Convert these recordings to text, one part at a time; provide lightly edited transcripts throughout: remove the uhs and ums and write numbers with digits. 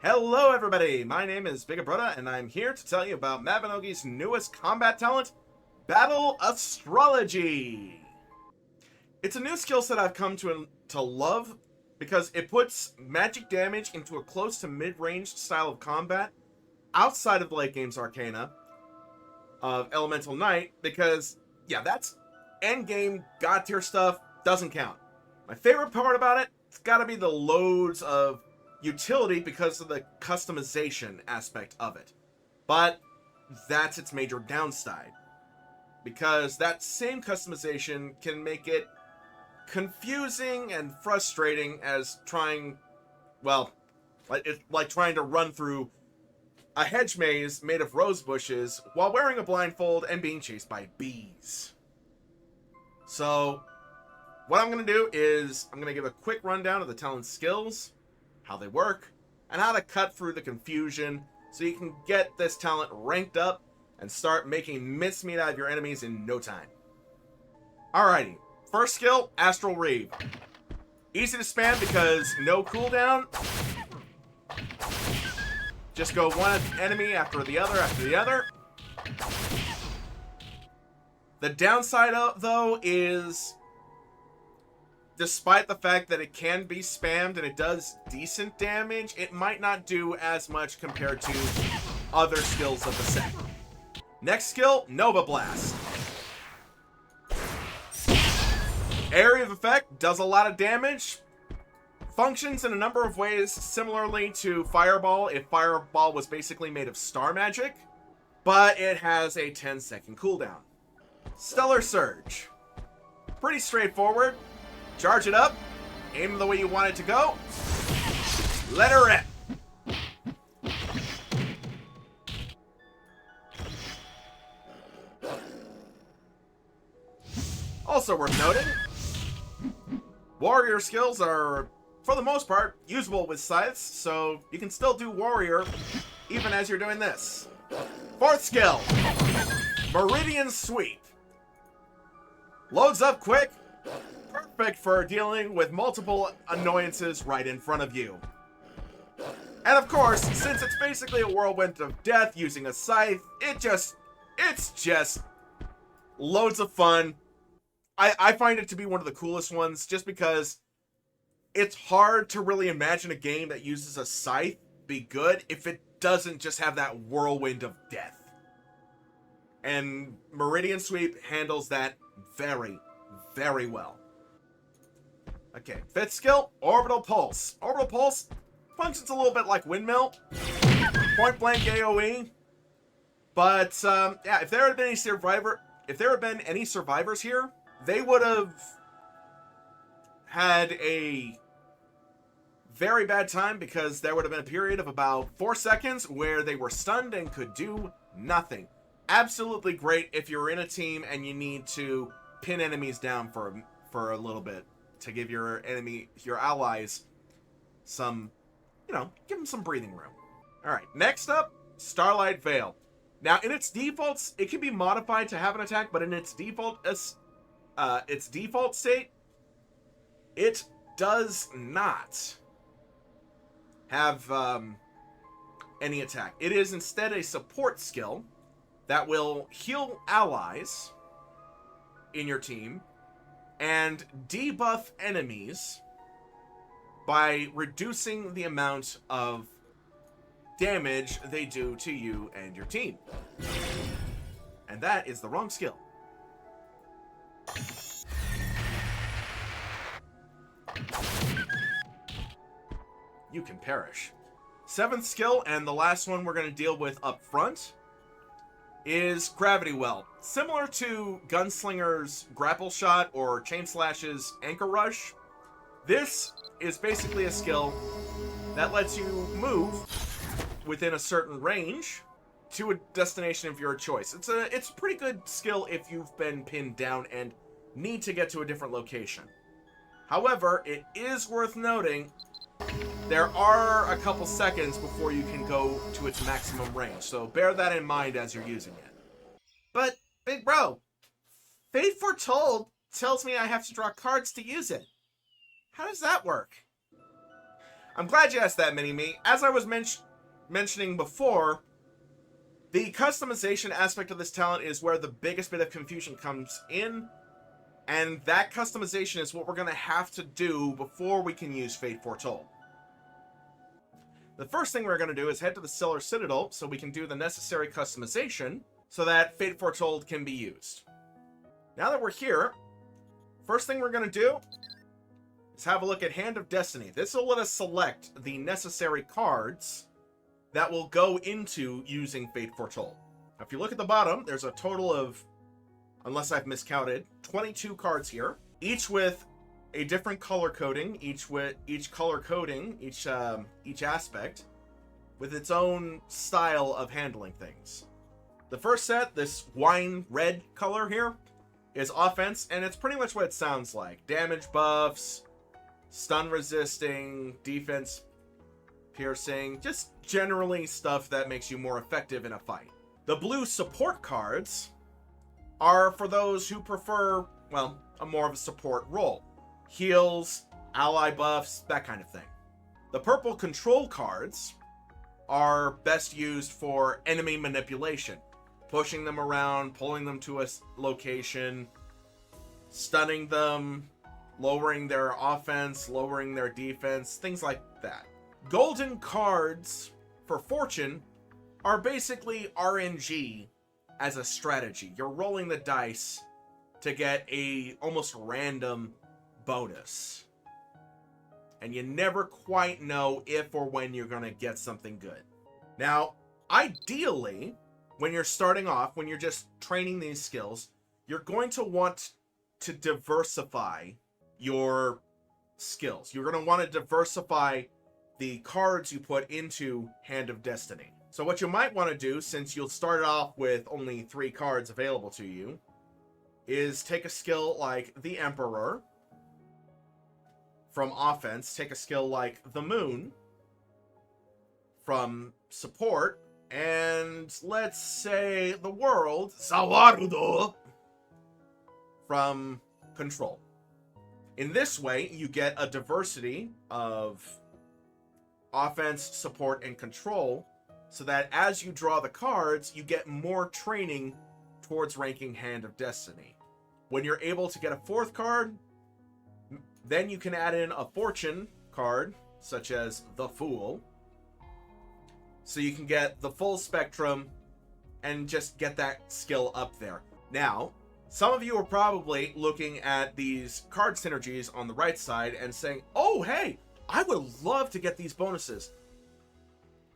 Hello everybody, my name is Big Brother and I'm here to tell you about Mabinogi's newest combat talent, Battle Astrology. It's a new skill set I've come to love because it puts magic damage into a close to mid-range style of combat outside of the late game's arcana of Elemental Knight because, yeah, that's endgame god tier stuff, doesn't count. My favorite part about it's gotta be the loads of utility because of the customization aspect of it. But that's its major downside. Because that same customization can make it confusing and frustrating as trying, well, like trying to run through a hedge maze made of rose bushes while wearing a blindfold and being chased by bees. So, what I'm going to do is I'm going to give a quick rundown of the talent's skills, how they work, and how to cut through the confusion so you can get this talent ranked up and start making mincemeat out of your enemies in no time. Alrighty, first skill, Astral Reave. Easy to spam because no cooldown. Just go one enemy after the other. The downside though is, despite the fact that it can be spammed and it does decent damage, it might not do as much compared to other skills of the set. Next skill, Nova Blast. Area of effect, does a lot of damage. Functions in a number of ways similarly to Fireball if Fireball was basically made of star magic, but it has a 10-second cooldown. Stellar Surge. Pretty straightforward. Charge it up, aim the way you want it to go, let her rip. Also worth noting, warrior skills are, for the most part, usable with scythes, so you can still do warrior even as you're doing this. Fourth skill, Meridian Sweep. Loads up quick, perfect for dealing with multiple annoyances right in front of you. And of course, since it's basically a whirlwind of death using a scythe, it's just loads of fun. I find it to be one of the coolest ones just because it's hard to really imagine a game that uses a scythe be good if it doesn't just have that whirlwind of death. And Meridian Sweep handles that very, very well. Okay, fifth skill, Orbital Pulse. Orbital Pulse functions a little bit like Windmill. Point blank AoE. But, yeah, if there had been any survivors here, they would have had a very bad time because there would have been a period of about 4 seconds where they were stunned and could do nothing. Absolutely great if you're in a team and you need to pin enemies down for a little bit to give your allies some, give them some breathing room. All right, next up, Starlight Veil. Now, in its defaults, it can be modified to have an attack, but in its default state, it does not have any attack. It is instead a support skill that will heal allies in your team and debuff enemies by reducing the amount of damage they do to you and your team. And that is the wrong skill. You can perish. Seventh skill, and the last one we're going to deal with up front, is Gravity Well. Similar to Gunslinger's Grapple Shot or Chain Slash's Anchor Rush, this is basically a skill that lets you move within a certain range to a destination of your choice. It's a pretty good skill if you've been pinned down and need to get to a different location. However, it is worth noting there are a couple seconds before you can go to its maximum range, so bear that in mind as you're using it. But, big bro, Fate Foretold tells me I have to draw cards to use it. How does that work? I'm glad you asked that, Mini-Me. As I was mentioning before, the customization aspect of this talent is where the biggest bit of confusion comes in, and that customization is what we're going to have to do before we can use Fate Foretold. The first thing we're going to do is head to the Stellar Citadel so we can do the necessary customization so that Fate Foretold can be used. Now that we're here, first thing we're going to do is have a look at Hand of Destiny. This will let us select the necessary cards that will go into using Fate Foretold. Now, if you look at the bottom, there's a total of, unless I've miscounted, 22 cards here, each with a different color coding, each aspect with its own style of handling things. The first set, this wine red color here, is offense, and it's pretty much what it sounds like. Damage buffs, stun resisting, defense piercing, just generally stuff that makes you more effective in a fight. The blue support cards are for those who prefer, well, a more of a support role. Heals, ally buffs, that kind of thing. The purple control cards are best used for enemy manipulation. Pushing them around, pulling them to a location, stunning them, lowering their offense, lowering their defense, things like that. Golden cards for fortune are basically RNG as a strategy. You're rolling the dice to get a almost random bonus. And you never quite know if or when you're going to get something good. Now, ideally, when you're starting off, when you're just training these skills, you're going to want to diversify your skills. You're going to want to diversify the cards you put into Hand of Destiny. So what you might want to do, since you'll start off with only 3 cards available to you, is take a skill like the Emperor from offense, take a skill like the Moon from support, and let's say the World, Sawarudo, from control. In this way, you get a diversity of offense, support, and control, so that as you draw the cards, you get more training towards ranking Hand of Destiny. When you're able to get a 4th card, then you can add in a fortune card, such as the Fool, so you can get the full spectrum and just get that skill up there. Now, some of you are probably looking at these card synergies on the right side and saying, oh, hey, I would love to get these bonuses.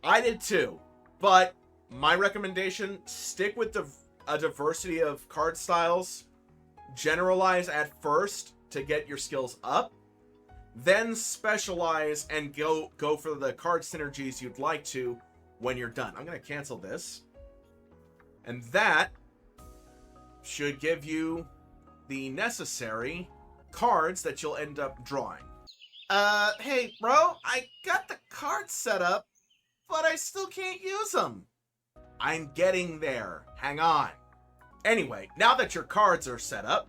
I did too, but my recommendation, stick with a diversity of card styles, generalize at first to get your skills up, then specialize and go for the card synergies you'd like to when you're done. I'm going to cancel this, and that should give you the necessary cards that you'll end up drawing. Hey, bro, I got the cards set up, but I still can't use them. I'm getting there. Hang on. Anyway, now that your cards are set up,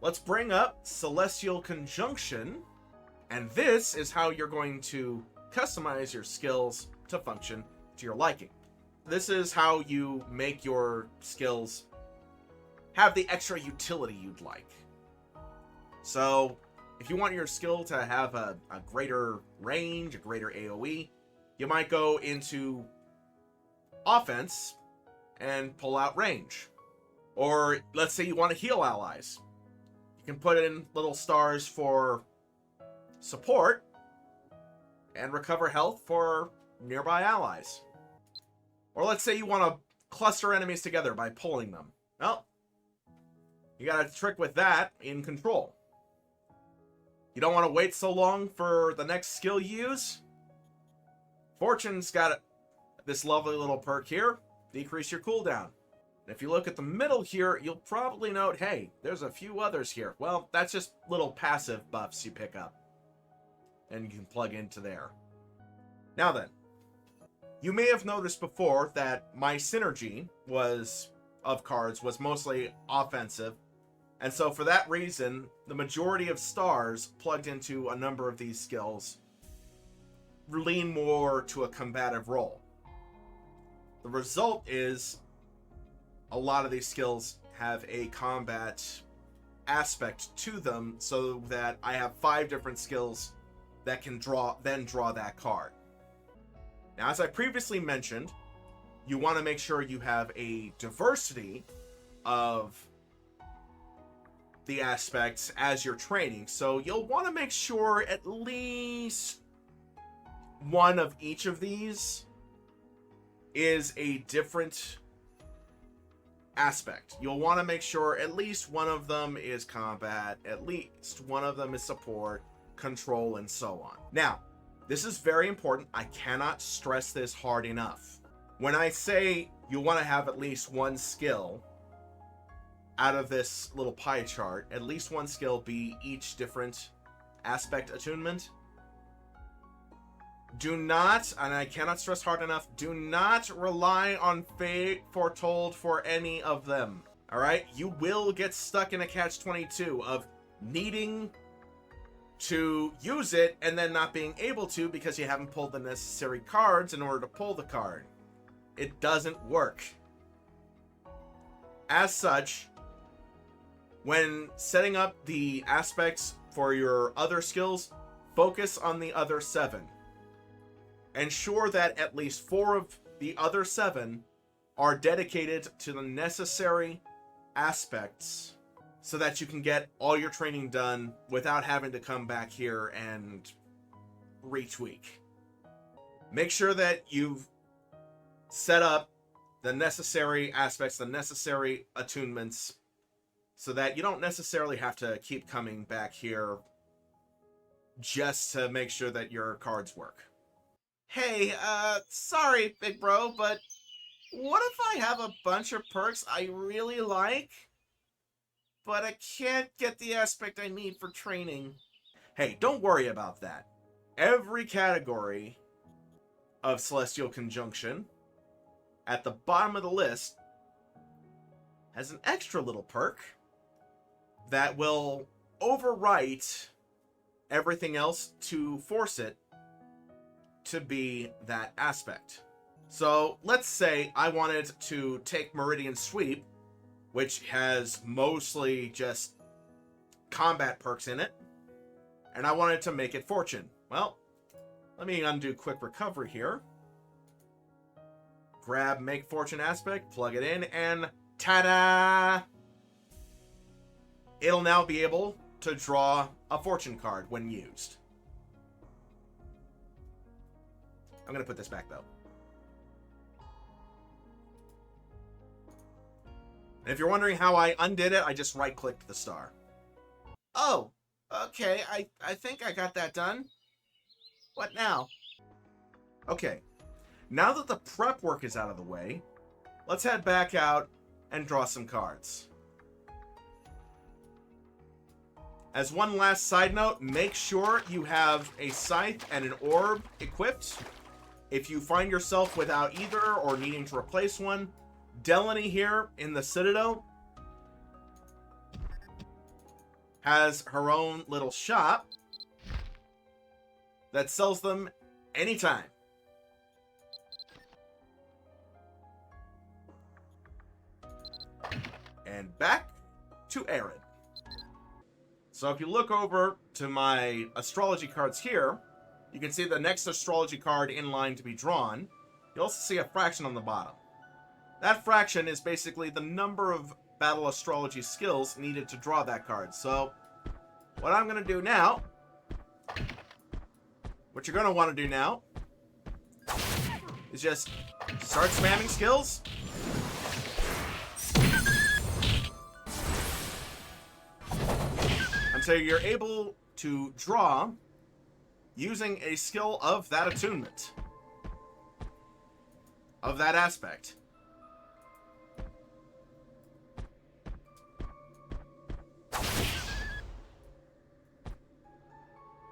let's bring up Celestial Conjunction, and this is how you're going to customize your skills to function to your liking. This is how you make your skills have the extra utility you'd like. So, if you want your skill to have a greater range, a greater AoE, you might go into offense and pull out range. Or let's say you want to heal allies. You can put in little stars for support and recover health for nearby allies. Or let's say you want to cluster enemies together by pulling them. Well, you got a trick with that in control. You don't want to wait so long for the next skill you use? Fortune's got this lovely little perk here, decrease your cooldown. And if you look at the middle here, you'll probably note, hey, there's a few others here. Well, that's just little passive buffs you pick up, and you can plug into there. Now then, you may have noticed before that my synergy of cards was mostly offensive, and so for that reason, the majority of stars plugged into a number of these skills lean more to a combative role. The result is a lot of these skills have a combat aspect to them, so that I have 5 different skills that can draw that card. Now, as I previously mentioned, you want to make sure you have a diversity of the aspects as you're training. So you'll want to make sure at least one of each of these is a different aspect. You'll want to make sure at least one of them is combat, at least one of them is support, control, and so on. Now, this is very important. I cannot stress this hard enough. When I say you want to have at least one skill out of this little pie chart, at least one skill be each different aspect attunement, do not, and I cannot stress hard enough, do not rely on fate foretold for any of them. Alright? You will get stuck in a catch-22 of needing to use it and then not being able to because you haven't pulled the necessary cards in order to pull the card. It doesn't work. As such, when setting up the aspects for your other skills, focus on the other 7. Ensure that at least 4 of the other 7 are dedicated to the necessary aspects so that you can get all your training done without having to come back here and retweak. Make sure that you've set up the necessary aspects, the necessary attunements, so that you don't necessarily have to keep coming back here just to make sure that your cards work. Hey, sorry, big bro, but what if I have a bunch of perks I really like, but I can't get the aspect I need for training? Hey, don't worry about that. Every category of Celestial Conjunction at the bottom of the list has an extra little perk that will overwrite everything else to force it to be that aspect. So let's say I wanted to take Meridian Sweep, which has mostly just combat perks in it, and I wanted to make it Fortune. Well, let me undo Quick Recovery here. Grab Make Fortune aspect, plug it in, and ta-da! It'll now be able to draw a Fortune card when used. I'm going to put this back, though. And if you're wondering how I undid it, I just right-clicked the star. Oh, okay. I think I got that done. What now? Okay. Now that the prep work is out of the way, let's head back out and draw some cards. As one last side note, make sure you have a scythe and an orb equipped. If you find yourself without either or needing to replace one, Delaney here in the Citadel has her own little shop that sells them anytime. And back to Aaron. So if you look over to my astrology cards here, you can see the next astrology card in line to be drawn. You also see a fraction on the bottom. That fraction is basically the number of Battle Astrology skills needed to draw that card. So what I'm going to do now, what you're going to want to do now, is just start spamming skills. Until you're able to draw using a skill of that attunement, of that aspect.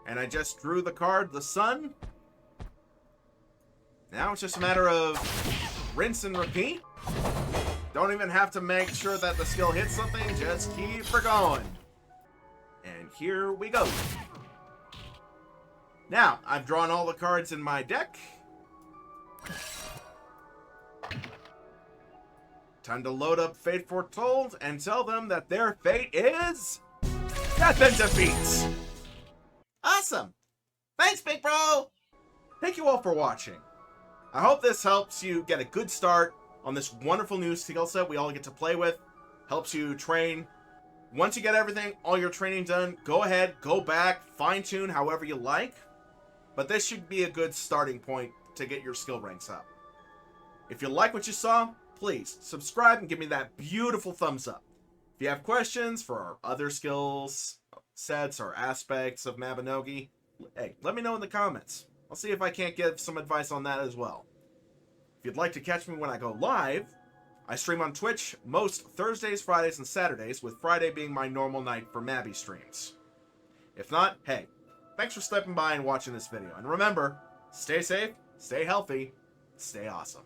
And I just drew the card, the Sun. Now it's just a matter of rinse and repeat. Don't even have to make sure that the skill hits something, just keep her going. And here we go. Now, I've drawn all the cards in my deck. Time to load up Fate Foretold and tell them that their fate is death and defeat. Awesome. Thanks, Big Bro. Thank you all for watching. I hope this helps you get a good start on this wonderful new skill set we all get to play with. Helps you train. Once you get everything, all your training done, go ahead, go back, fine-tune however you like. But this should be a good starting point to get your skill ranks up. If you like what you saw, please subscribe and give me that beautiful thumbs up. If you have questions for our other skills sets or aspects of Mabinogi, hey, let me know in the comments. I'll see if I can't give some advice on that as well. If you'd like to catch me when I go live, I stream on Twitch most Thursdays, Fridays, and Saturdays, with Friday being my normal night for Mabby streams. If not, hey, thanks for stepping by and watching this video. And remember, stay safe, stay healthy, stay awesome.